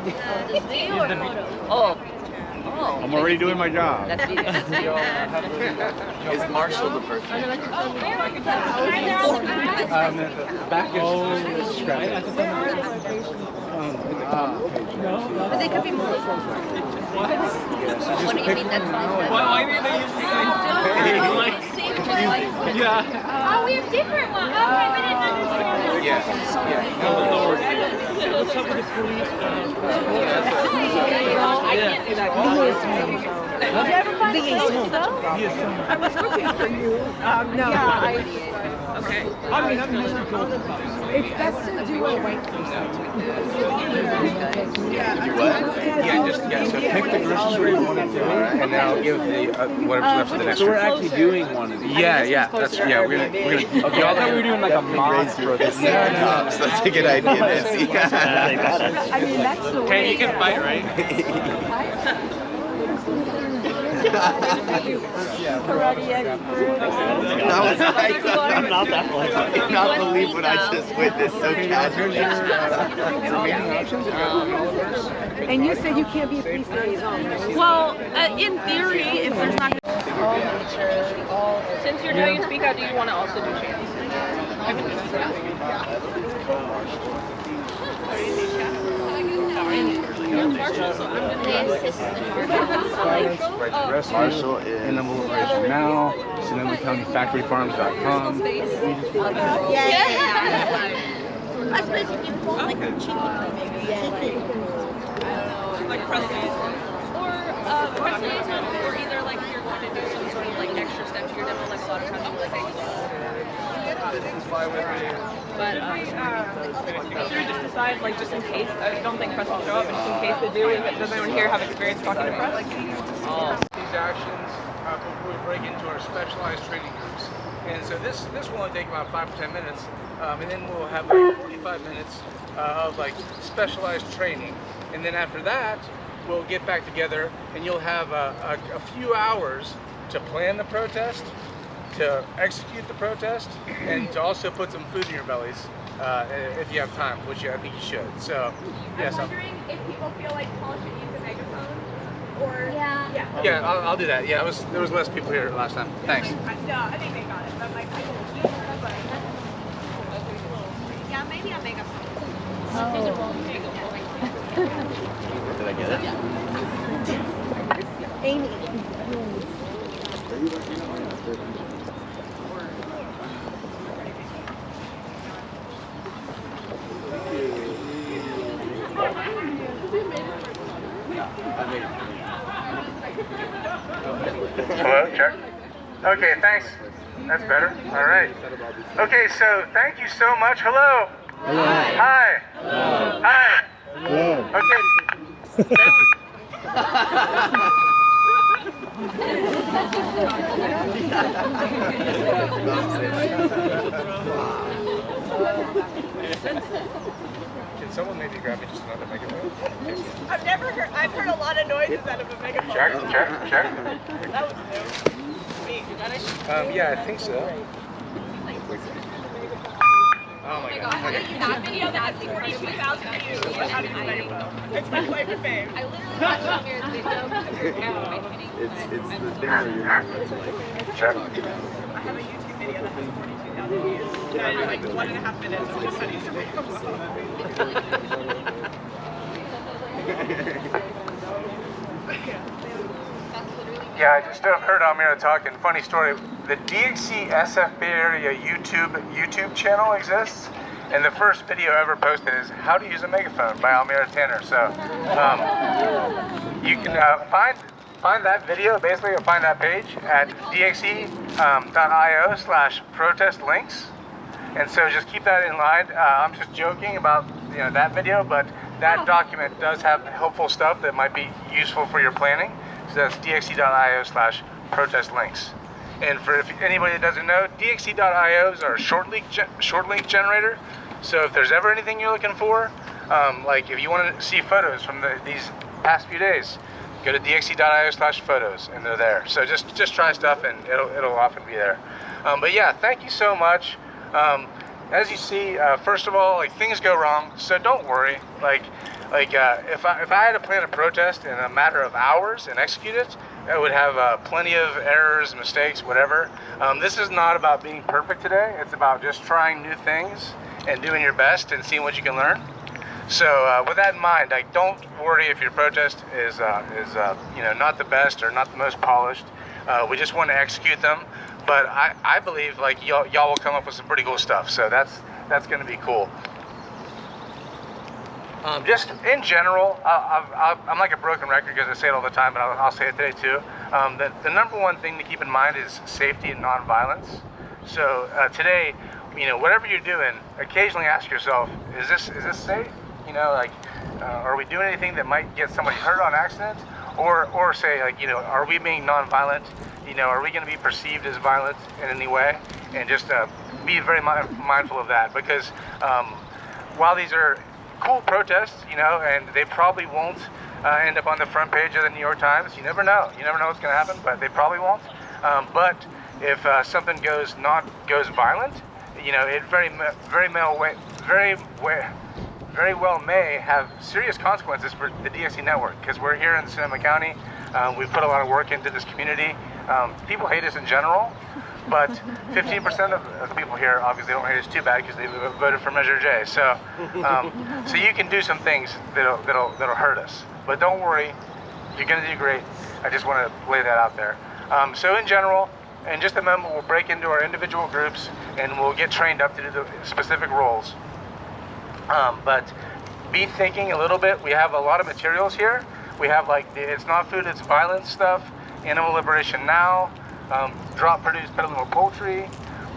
The video or photo? Oh. Oh. I'm already doing my job. That's video. Is Marshall the person? Back is But they could be more. What do you mean that's not? Why did they use the same? Yeah. Oh, we have different ones. Okay, we didn't understand. Yeah. What's up with the police? I can't do that. Did you ever find a place to go? I was looking for you. No. Yeah, Okay. it's best to do a white So pick the grocery you want to do, and then I'll give the whatever's left to the next. So we're actually doing one of these. Yeah. That's We're gonna. Okay, I thought we were doing like a mob for this. So that's a good idea, Nancy. I mean, that's the Okay, you can bite, right? I'm not that much. I cannot believe what I just witnessed so casually. And you said you can't be a police liaison, right? Well, in theory, if there's not. Since you're doing Speak Out, do you want to also do chants? Marshall is, and then we'll raise them now. So then we come to factoryfarms.com. I suppose if you want like a chicken, Like press liaison. Or press liaison, or either like if you're going to do some sort of like extra step to your demo, like a lot of times you like but should we just decide, like, just in case? I don't think press will show up, but just in case they do, does anyone here have experience talking to press? These actions before we break into our specialized training groups. And so this will only take about 5 to 10 minutes, and then we'll have like 45 minutes of like specialized training. And then after that, we'll get back together and you'll have a few hours to plan the protest, to execute the protest, and to also put some food in your bellies if you have time, which I think you should. So, yes. I'm wondering if people feel like Paul should use a megaphone, or Yeah, I'll do that. Yeah, there was less people here last time. Thanks. No, I think they got it. But like, yeah, maybe a megaphone. Did I get it? Amy. Hello, check. Okay, thanks. That's better. All right. Okay, so thank you so much. Hello. Hello. Hi. Hello. Hi. Hello. Okay. Can someone maybe grab me just another megaphone? I've heard a lot of noises out of a megaphone. Check. That was new. Me, you got it? Yeah, I think so. Oh my god. Okay. That video that has 42,000 views on how to use a megaphone. It's my favorite fame. I literally watched Amir's video. It's the thing where you're like, Check. I have a YouTube video that has 42,000 views. And it's like 1.5 minutes of just how to use a megaphone. Yeah, I just heard Amira talking. Funny story. The DXC SF Bay Area YouTube channel exists, and the first video ever posted is "How to Use a Megaphone" by Amira Tanner. So you can find that video. Basically, you'll find that page at dxe.io/protest links. And so just keep that in mind. I'm just joking about that video, but that document does have helpful stuff that might be useful for your planning. So that's dxe.io/protest links. And for if anybody that doesn't know, dxe.io is our short link generator. So if there's ever anything you're looking for, like if you want to see photos from these past few days, go to dxe.io/photos and they're there. So just try stuff and it'll often be there. But yeah, thank you so much. as you see, first of all, like things go wrong, so don't worry. If I had to plan a protest in a matter of hours and execute it, I would have plenty of errors, mistakes, whatever. This is not about being perfect today. It's about just trying new things and doing your best and seeing what you can learn. So with that in mind, like, don't worry if your protest is not the best or not the most polished. We just want to execute them. But I believe like y'all will come up with some pretty cool stuff. So that's going to be cool. Just in general, I'm like a broken record because I say it all the time, but I'll say it today too. The number one thing to keep in mind is safety and nonviolence. So today, whatever you're doing, occasionally ask yourself, is this safe? Are we doing anything that might get somebody hurt on accident? Or say, like, are we being nonviolent? Are we going to be perceived as violent in any way? And just be very mindful of that, because while these are cool protests, and they probably won't end up on the front page of the New York Times. You never know. You never know what's going to happen, but they probably won't. But if something goes violent, it very well may have serious consequences for the DSC network, because we're here in Sonoma County. We've put a lot of work into this community. People hate us in general, but 15% of the people here obviously don't hate us too bad because they voted for Measure J. So, so you can do some things that'll hurt us, but don't worry, you're gonna do great. I just want to lay that out there. So in general, in just a moment, we'll break into our individual groups and we'll get trained up to do the specific roles. But be thinking a little bit. We have a lot of materials here. We have like the It's Not Food, It's Violence stuff, Animal Liberation Now, Drop, Produce, Peddling More Poultry,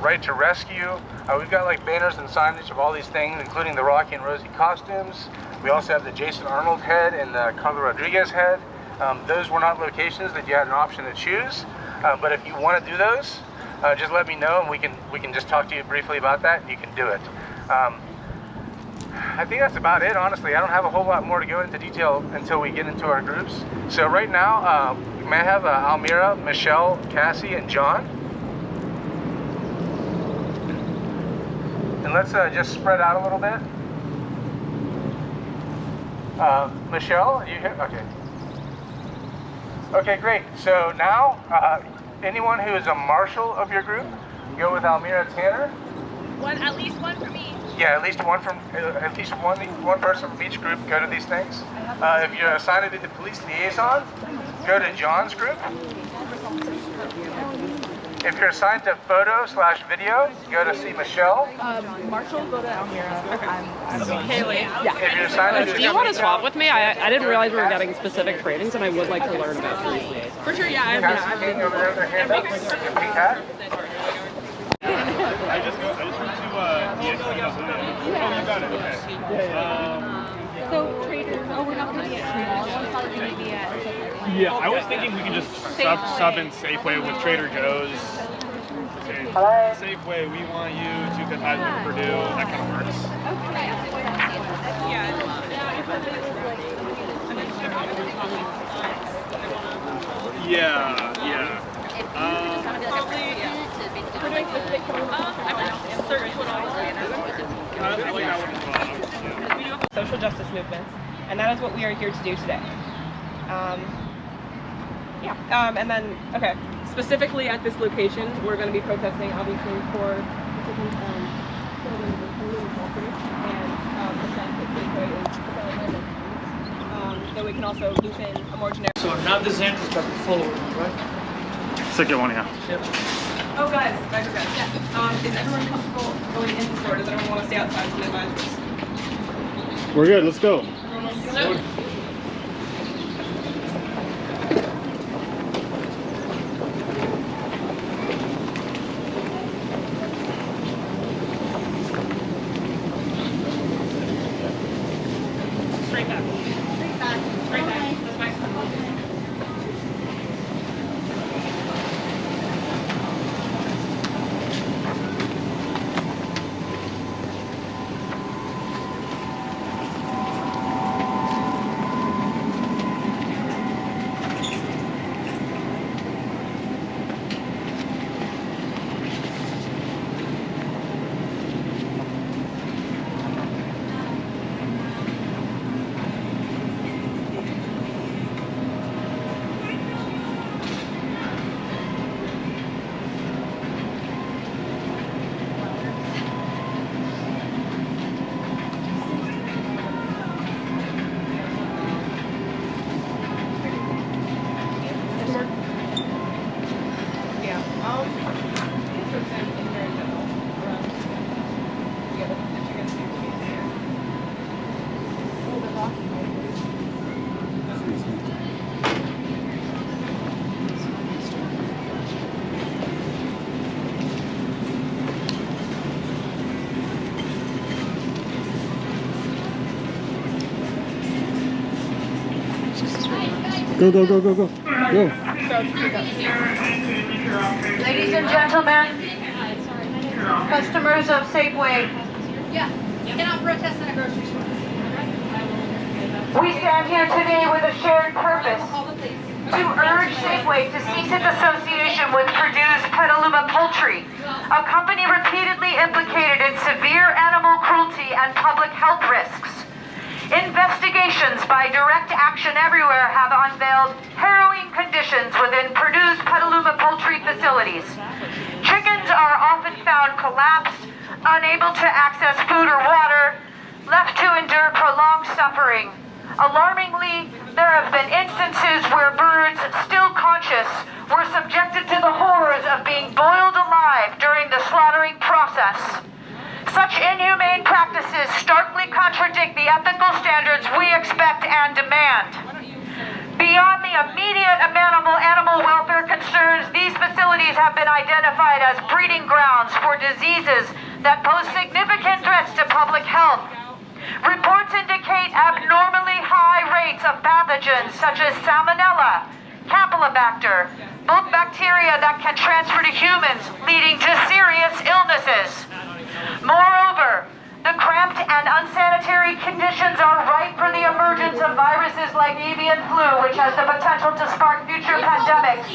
Right to Rescue. We've got like banners and signage of all these things, including the Rocky and Rosie costumes. We also have the Jason Arnold head and the Carla Rodriguez head. Those were not locations that you had an option to choose. But if you want to do those, just let me know and we can just talk to you briefly about that. You can do it. I think that's about it, honestly. I don't have a whole lot more to go into detail until we get into our groups. So right now, may I have Almira, Michelle, Cassie, and John? And let's just spread out a little bit. Michelle, are you here? Okay. Okay, great. So now, anyone who is a marshal of your group, go with Almira Tanner. At least one for me. Yeah, at least one person from each group go to these things. If you're assigned to be the police liaison, go to John's group. If you're assigned to photo/video, go to see Michelle. Marshall, go to Almira. Haley. Yeah. If you're assigned to Do you want to swap with me? I didn't realize we were getting specific trainings, and I would like to learn about police liaison. For sure, yeah. Cassie King over there with her hand up, your pink hat. I just went to DXC. Oh, you got it. Okay. So traders. Oh, we're not going to be at traders. I thought we were going to be at. Yeah, I was thinking we can just sub in Safeway with Trader Joe's. Say, Safeway, we want you to compete with Purdue. That kind of works. Yeah, yeah. Social justice movements, and that is what we are here to do today. And then, okay, specifically at this location, we're going to be protesting, obviously, for and the fact that Safeway is selling. Though we can also loop in a more generic. So not this entrance, but the full one, right? Second one, yeah. Yep. Oh, guys. Yeah. Is everyone comfortable going in the store? Does everyone want to stay outside for the advisors? We're good, let's go. Straight back. Straight back. That's fine. Go, go, go, go, go. Go. Ladies and gentlemen, customers of Safeway, Yeah, you cannot protest in a grocery store. we stand here today with a shared purpose Call the police. to urge Safeway to cease its association with Purdue's Petaluma Poultry, a company repeatedly implicated in severe animal cruelty and public health risks. Investigations by Direct Action Everywhere have unveiled harrowing conditions within Purdue's Petaluma poultry facilities. Chickens are often found collapsed, unable to access food or water, left to endure prolonged suffering. Alarmingly, there have been instances where birds, still conscious, were subjected to the horrors of being boiled alive during the slaughtering process. Such inhumane practices starkly contradict the ethical standards we expect and demand. Beyond the immediate animal welfare concerns, these facilities have been identified as breeding grounds for diseases that pose significant threats to public health. Reports indicate abnormally high rates of pathogens such as Salmonella, Campylobacter, both bacteria that can transfer to humans, leading to serious illnesses. Moreover, the cramped and unsanitary conditions are ripe for the emergence of viruses like avian flu, which has the potential to spark future pandemics.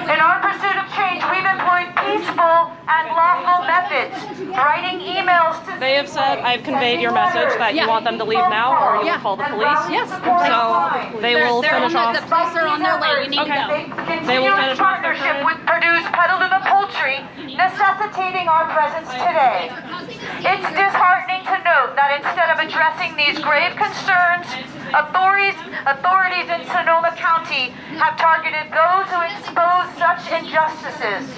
In our pursuit of change, we've employed peaceful and lawful methods, writing emails to They have said, I've conveyed your message that you want them to leave now or you will call the police. Yes. So they will finish off. The police are on their way. You need to go. They will finish off their partnership trade. with Purdue's Petaluma Poultry, necessitating our presence today. It's disheartening to note that instead of addressing these grave concerns, authorities in Sonoma County have targeted those who expose such injustices.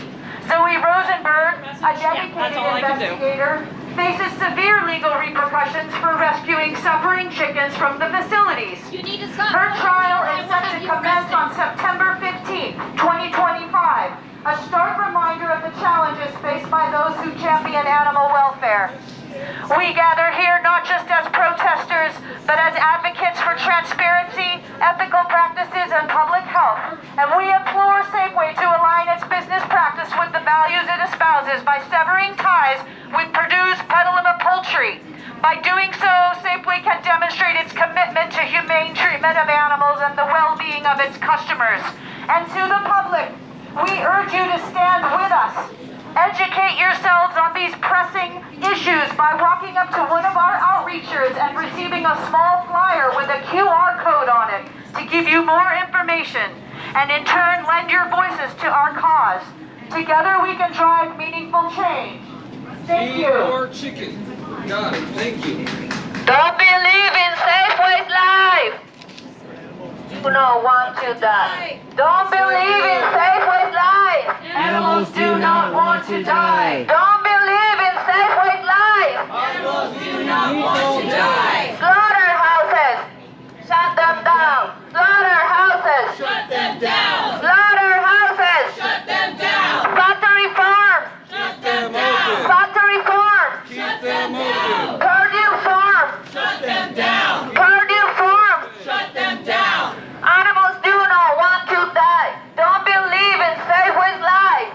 Zoe Rosenberg, a dedicated investigator, faces severe legal repercussions for rescuing suffering chickens from the facilities. You need to stop. Her trial is set to commence on September 15, 2025, a stark reminder of the challenges faced by those who champion animal welfare. We gather here not just as protesters, but as advocates for transparency, ethical practices, and public health. And we implore Safeway to align its business practice with the values it espouses by severing ties with Purdue's Petaluma Poultry. By doing so, Safeway can demonstrate its commitment to humane treatment of animals and the well-being of its customers. And to the public, we urge you to stand with us. Educate yourselves on these pressing issues by walking up to one of our outreachers and receiving a small flyer with a QR code on it to give you more information, and in turn lend your voices to our cause. Together we can drive meaningful change. Thank you. More chicken. Got it. Thank you. Don't believe in Safeway's life. Do not want to die. Don't believe in Safeway's life. Animals do not want to die. Don't believe in Safeway's life. Animals do not want to die. Slaughterhouses, shut them down. Slaughterhouses, Shut them down. slaughterhouses. Shut them down. Factory farms, Shut them open. factory farms. Keep them open. Purdue farms, Shut them down. Purdue farms. Shut them down. Animals do not want to die. Don't believe in Safeway's life.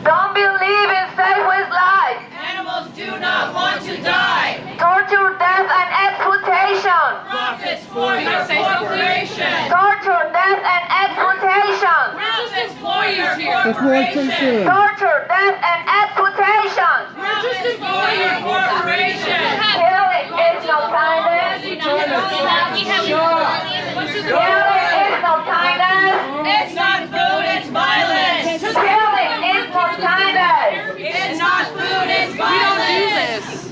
Don't believe in Safeway's life. Animals do not want to die. Torture, death, and exploitation. Profits for your corporation. Torture, death, and exploitation. Profits for your That's more corporation. attention. Torture, death, and exploitation. Profits for your corporation. Killing is no kindness. Killing is no kindness. It's not food, it's violence. Killing is no kindness. It's not food, it's violence.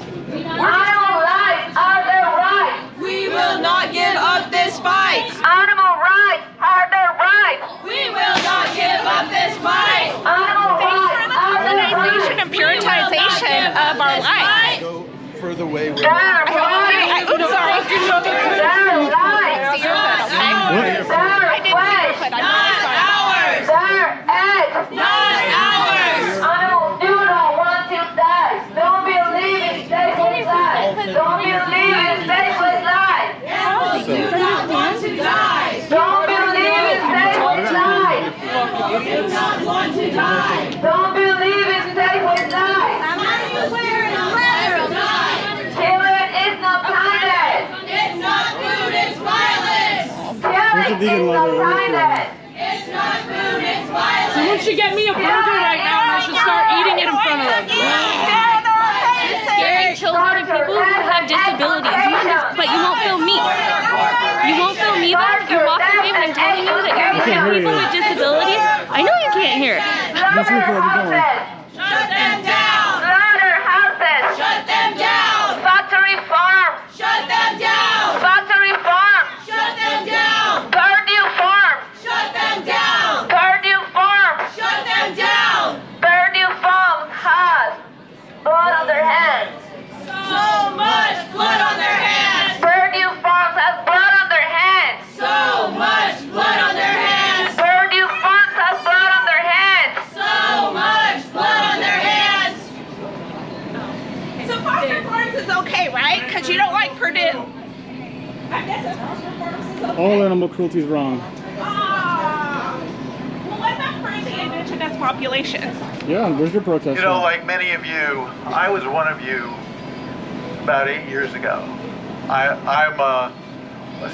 Animal lives are their rights. We will not give up this fight. Animal rights are their rights. We will not give up this fight. Animal rights are their rights. And puritization of our life. Go further away. Their rights. Oops, sorry. Their rights. Their flesh. Not ours. Their eggs. Not ours. Animals do not want to die. Don't believe in Safeway's life. Don't believe in Safeway's life. Animals do not want Don't believe in Safeway lies. Killing is not kindness. It's not food, it's violence. Killing is not kindness. It's not food, it's violence. Someone should get me a burger right now and I should start eating it in front of them. Scaring children and people who have disabilities, but you won't film me. You won't film me though? You're walking away when I'm telling you that you're looking at people with disabilities? I know you can't hear it. Shut them down. Slaughterhouses. Shut them down. Factory farms. Shut them down. Factory farms. Shut them down. Purdue farms. Shut them down. Purdue farms. Shut them down. Purdue farms has blood on their hands. So much blood on their hands. Purdue farms has blood on their hands. So much blood on their hands. Purdue farms has blood on their hands. So much blood on their hands. So Foster Farms is okay, right? Because you don't like Purdue. I guess if Foster Farms is okay. All animal cruelty is wrong. Well, what about for the indigenous populations? Yeah, where's your protest? You know, like many of you, I was one of you about 8 years ago. I'm a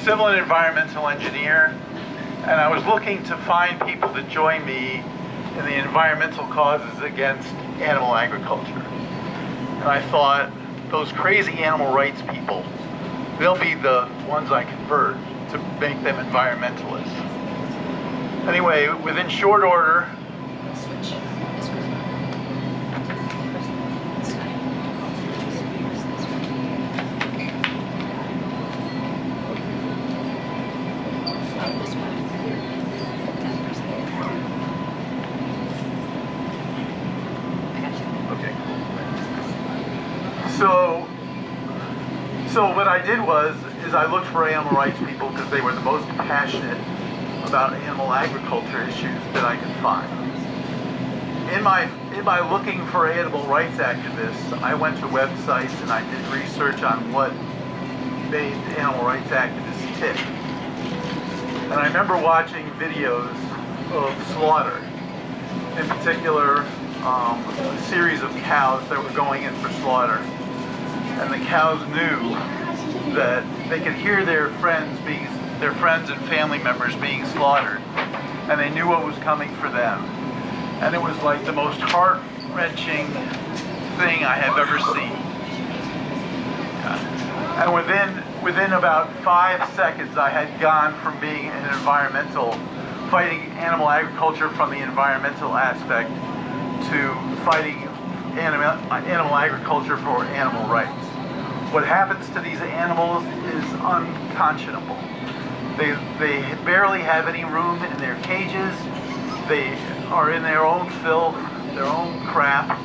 civil and environmental engineer, and I was looking to find people to join me in the environmental causes against animal agriculture. And I thought, those crazy animal rights people, they'll be the ones I convert to make them environmentalists. Anyway, within short order, So what I did is I looked for animal rights people because they were the most passionate about animal agriculture issues that I could find. In my looking for animal rights activists, I went to websites and I did research on what made animal rights activists tick. And I remember watching videos of slaughter, in particular a series of cows that were going in for slaughter. And the cows knew that they could hear their friends and family members being slaughtered, and they knew what was coming for them. And it was like the most heart-wrenching thing I have ever seen. Yeah. And within about 5 seconds, I had gone from being an environmental, fighting animal agriculture from the environmental aspect, to fighting animal agriculture for animal rights. What happens to these animals is unconscionable. They barely have any room in their cages. They are in their own filth, their own crap.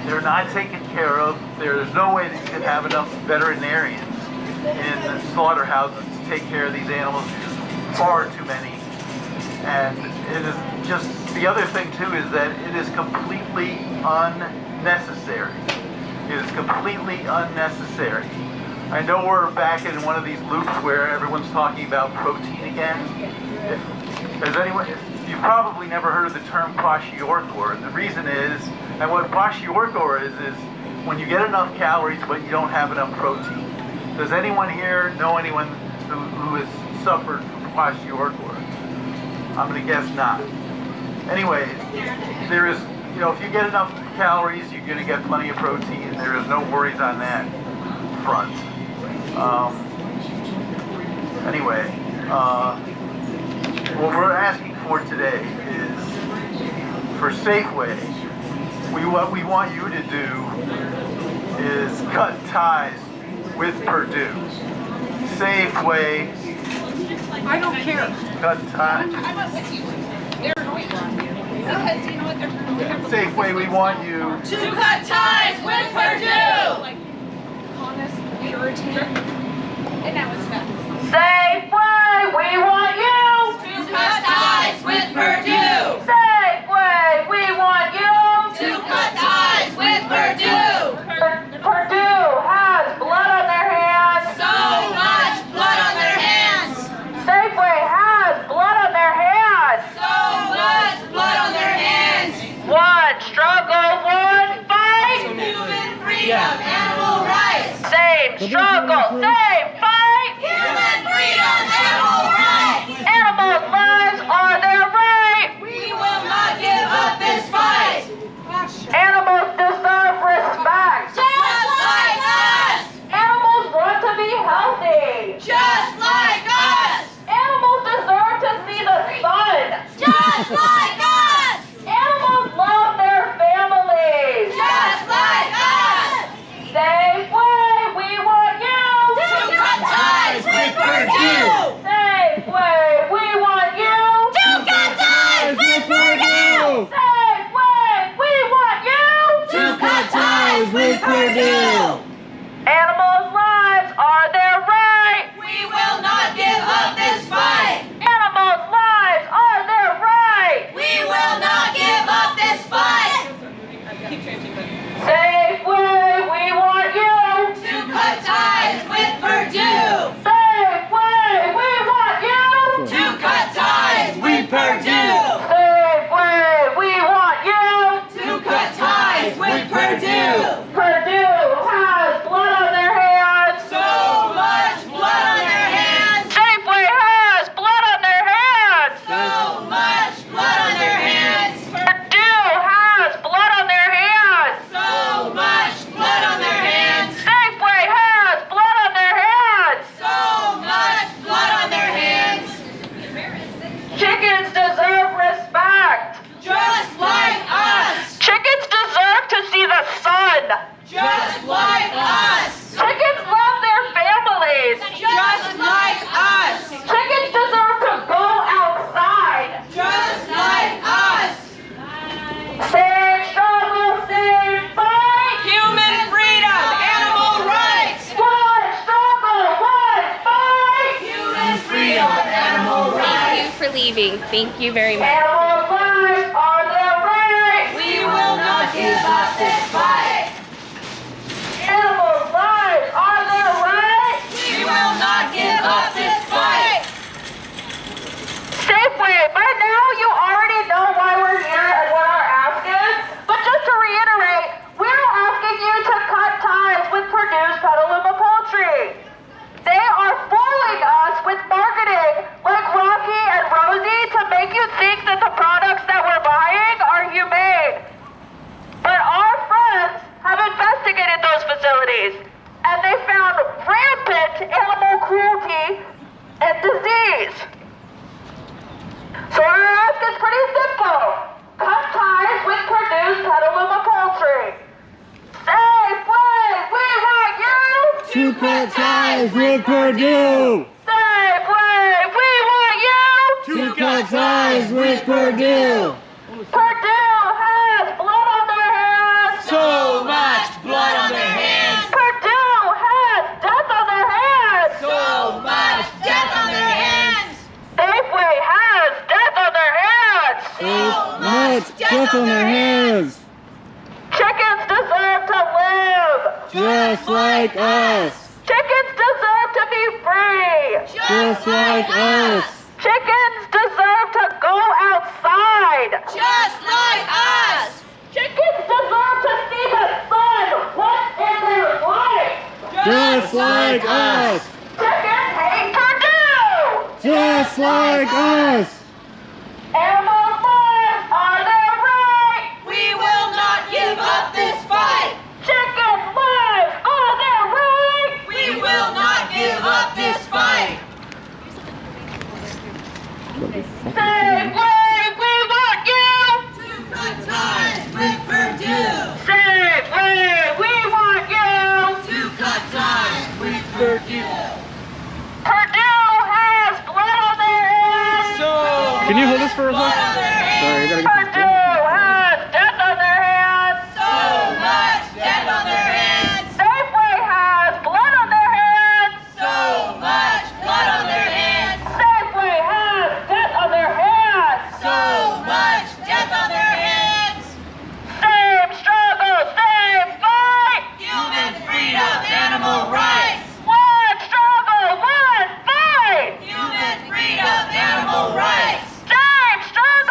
They're not taken care of. There's no way that you can have enough veterinarians in slaughterhouses to take care of these animals. There's far too many. And it is just, the other thing too is that it is completely unnecessary. It is completely unnecessary. I know we're back in one of these loops where everyone's talking about protein again. You've probably never heard of the term kwashiorkor. The reason is, and what kwashiorkor is when you get enough calories but you don't have enough protein. Does anyone here know anyone who has suffered from kwashiorkor? I'm going to guess not. Anyway, there is, if you get enough calories, you're going to get plenty of protein. There is no worries on that front. Anyway, what we're asking for today is for Safeway. What we want you to do is cut ties with Purdue. Safeway. I don't care. Cut ties. I'm not with you. They're annoying. Because you know what? They're Safeway, we want you To cut ties with Purdue. like honest, Puritan, and that was that. Safeway, we want you. To cut ties with Purdue. Safeway, we want you. To cut ties with Purdue. Purdue has blood on their hands. So much blood on their hands. Safeway has blood on their hands. So much Same struggle, same fight. Human freedom, animal rights. Animals' lives are their right. We will not give up this fight. Animals deserve respect. Just like us. Animals want to be healthy. Just like us. Animals deserve to see the sun. Just like us. Animals love their families. Just like us. Safeway, we want you To cut ties with Purdue. Safeway, we want you To cut ties with Purdue. Safeway, we want you To cut ties with Purdue. Animals' lives are their right. We will not give up this fight. Animals' lives are their right. We will not give up this fight. Keep changing it. Safeway, we want you To cut ties with Purdue. Safeway, we want you To cut ties with Purdue. Safeway, we want you To cut ties with Purdue. Purdue has blood on their hands. So much blood on their hands. Safeway has blood on their hands. So much blood on their hands. Purdue has blood on their hands. So much blood on their hands. Safeway has blood on their hands. So much blood on their hands. Chickens deserve respect. Just like us. Chickens deserve to see the sun. Just like us. Chickens love their families. Just like us. Chickens deserve to go outside. Just like us. Same struggle, same fight. Human freedom, animal rights. One struggle, one fight. Human freedom, animal rights. Thank you for leaving. Thank you very much. Animals' lives are their right. We will not give up this fight. Animals' lives are their right. We will not give up this fight. Safeway, by now you already know why we're here and what our ask is. But just to reiterate, we're asking you to cut ties with Purdue's Petaluma Poultry. They are fooling us with marketing like Rocky and Rosie to make you think that the products that we're buying are humane. But our friends have investigated those facilities and they found rampant animal cruelty and disease. So our ask is pretty simple. Cut ties with Purdue's Petaluma Poultry. Safeway, we want you To cut ties with Purdue. Safeway, we want you To cut ties with Purdue. Purdue has blood on their hands. So much blood on their hands. Purdue has death on their hands. So much death on their hands. Safeway has death on their hands. Much death on their hands. Chickens deserve to live. Just like us. Chickens deserve to be free. Just like us. Chickens deserve to go outside. Just like us. Chickens deserve to see the sun once in their life. Just like us. Chickens hate Purdue. Just like us. Animals' lives are their right. We will not give up this fight. Chickens' lives are their right. We will not give up this fight. Safeway, we want you. To cut ties with Purdue. Safeway, we want you. To cut ties with Purdue. Purdue has blood on their hands. Can you hold this for a Blood second? on their hands. Sorry, I gotta get this Purdue has death on their hands. So much death on their hands. Safeway has blood on their hands. So much blood on their hands. Safeway has death on their hands. So much death on their hands. Same struggle, same fight. Human freedom, animal rights. One struggle, one fight. Human freedom, animal rights. Same struggle.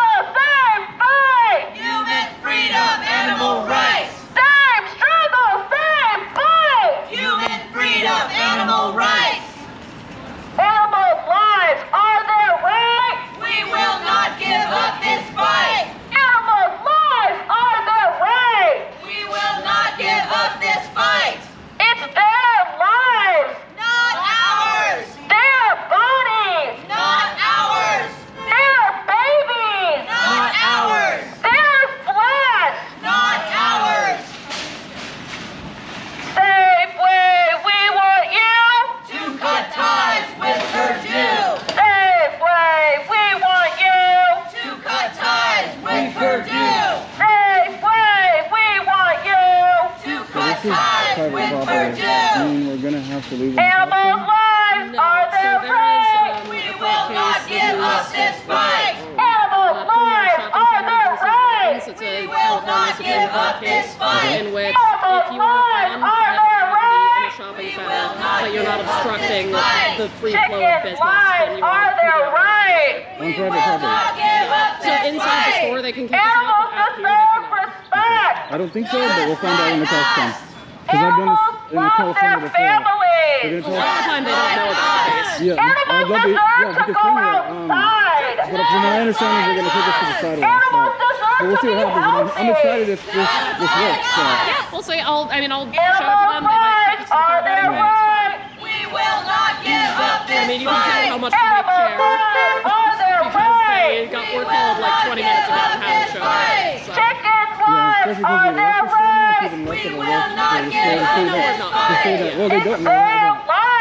ties with Purdue. I mean, we're gonna have to leave them. Animals' lives are their rights. We will not give up this fight. Animals' lives are their rights. It's a We will California not Supreme give Court up this case fight. in which Animals' if you are lives on are private their property in a rights. shopping We center, will not but you're not give up obstructing this fight. the free flow of Chickens' business, lives then you are are their rights. On private property. So inside the store they can kick us out, Animals but out here they deserve cannot. respect. I don't think so, but we'll find out when the cops come. Because I've done Animals this in love California their before. They're families. gonna A lot of the time they don't know about the case. Yeah, Animals they'll be, deserve yeah, to you go can send me outside. But from what I understand is they're gonna take us to the sidewalk. Animals But deserve we'll see to what be happens. I'm healthy. excited if this works. So. Yeah, we'll see. I'll show it to them. Animals' They might lives take us to the are curb their anyway. It's fine. rights. We will not give up I this mean, you can tell fight. how much they Animals' care lives are their because rights. they were called like 20 minutes ago and haven't showed up. So. Chickens' Yeah, lives especially are because their rights. We will not give up They this say fight. that, well, they don't know. Their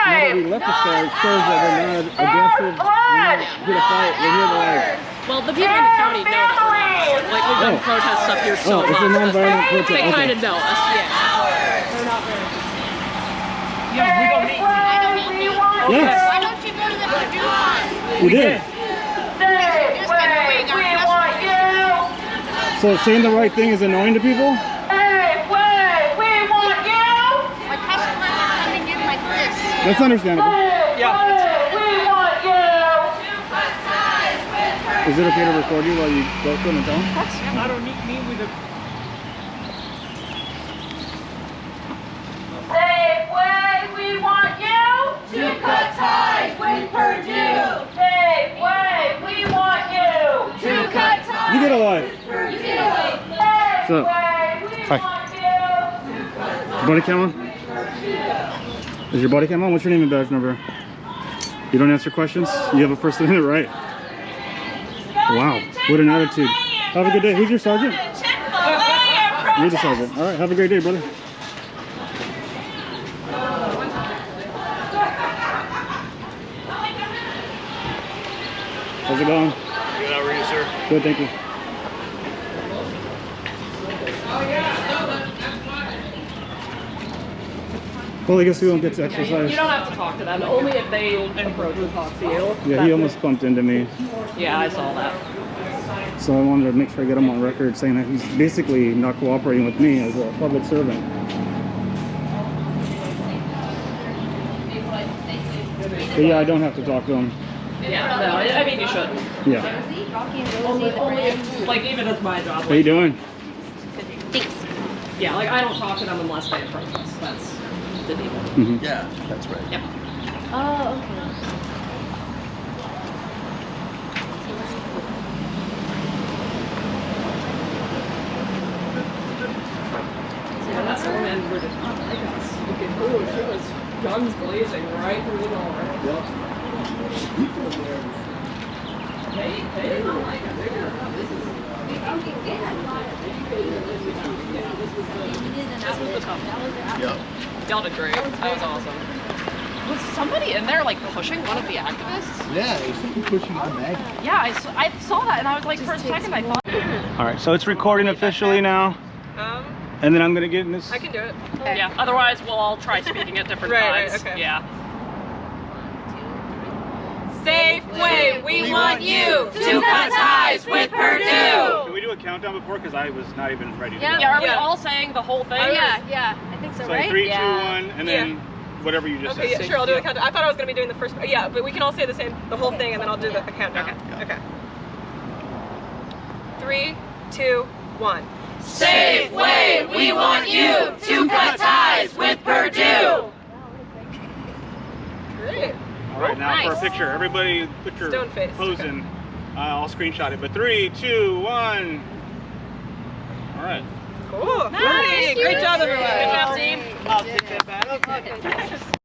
Now that we lives. left the store, it shows that we're not aggressive. We're not here to fight. We're here to like. Well, the people in the county know that we're not. Like, we've done Oh. protest stuff here so Oh, it's a much. non-violent protest. They kind Okay. of know us, yeah. They're not very. Yeah, we don't need I don't need you. Yes. Why don't you go to the Purdue one? We did. Safeway, we want you. So saying the right thing is annoying to people? Safeway, we want you. My customers are coming in like this. That's understandable. Safeway, we want you. Is it okay to record you while you go to them and tell them? I don't need me with a. Safeway, we want you. to cut ties with Purdue. Safeway, we want you. To cut ties You get a life. with Purdue. So, Safeway, we hi. want you. Body cam on? Is your body cam on? What's your name and badge number? You don't answer questions? You have a First Amendment right. Wow, what an attitude. Have a good day. Who's your sergeant? You're the sergeant. All right, have a great day, brother. How's it going? Good, how are you, sir? Good, thank you. Well, I guess we won't get to exercise. You don't have to talk to them, only if they approach and talk to you. Yeah, he almost bumped into me. Yeah, I saw that. So I wanted to make sure I get him on record saying that he's basically not cooperating with me as a public servant. But yeah, I don't have to talk to him. Yeah, no, I mean you shouldn't. Yeah. Only if, like, even as my job. How you doing? Thanks. Yeah, like I don't talk to them unless they approach us. That's the deal. Mm-hmm. Yeah, that's right. Yep. Oh, okay. Yeah, that's the woman who did not like us. Looking cool. She was guns blazing right through the door. Yep. They did not like us. This was the tough one. Yep. Y'all did great. That was awesome. Was somebody in there like pushing one of the activists? Yeah, there's something pushing my mag. Yeah, I saw that and I was like, for a second I thought. All right, so it's recording officially now, and then I'm gonna get in this. I can do it. Yeah. Otherwise, we'll all try speaking at different Right, times. okay. Yeah. Safeway, we want you to cut ties with Purdue. Can we do a countdown before? Because I was not even ready to go. Yeah. Are we Yeah. all saying the whole thing? Yeah, I think so, So right? 3, 2, 1, and then whatever you just Okay, yeah, said. sure, I'll do the countdown. I thought I was going to be doing the first, yeah, but we can all say the whole thing, and then I'll do the countdown. Okay. 3, 2, 1. Safeway, we want you to cut ties with Purdue. Great. All right, now for a Nice. picture. Everybody put your Stone face, pose in. I'll screenshot it. But 3, 2, 1. All right. Cool. Nice. Great job, everyone. Good job, team. I'll take that back.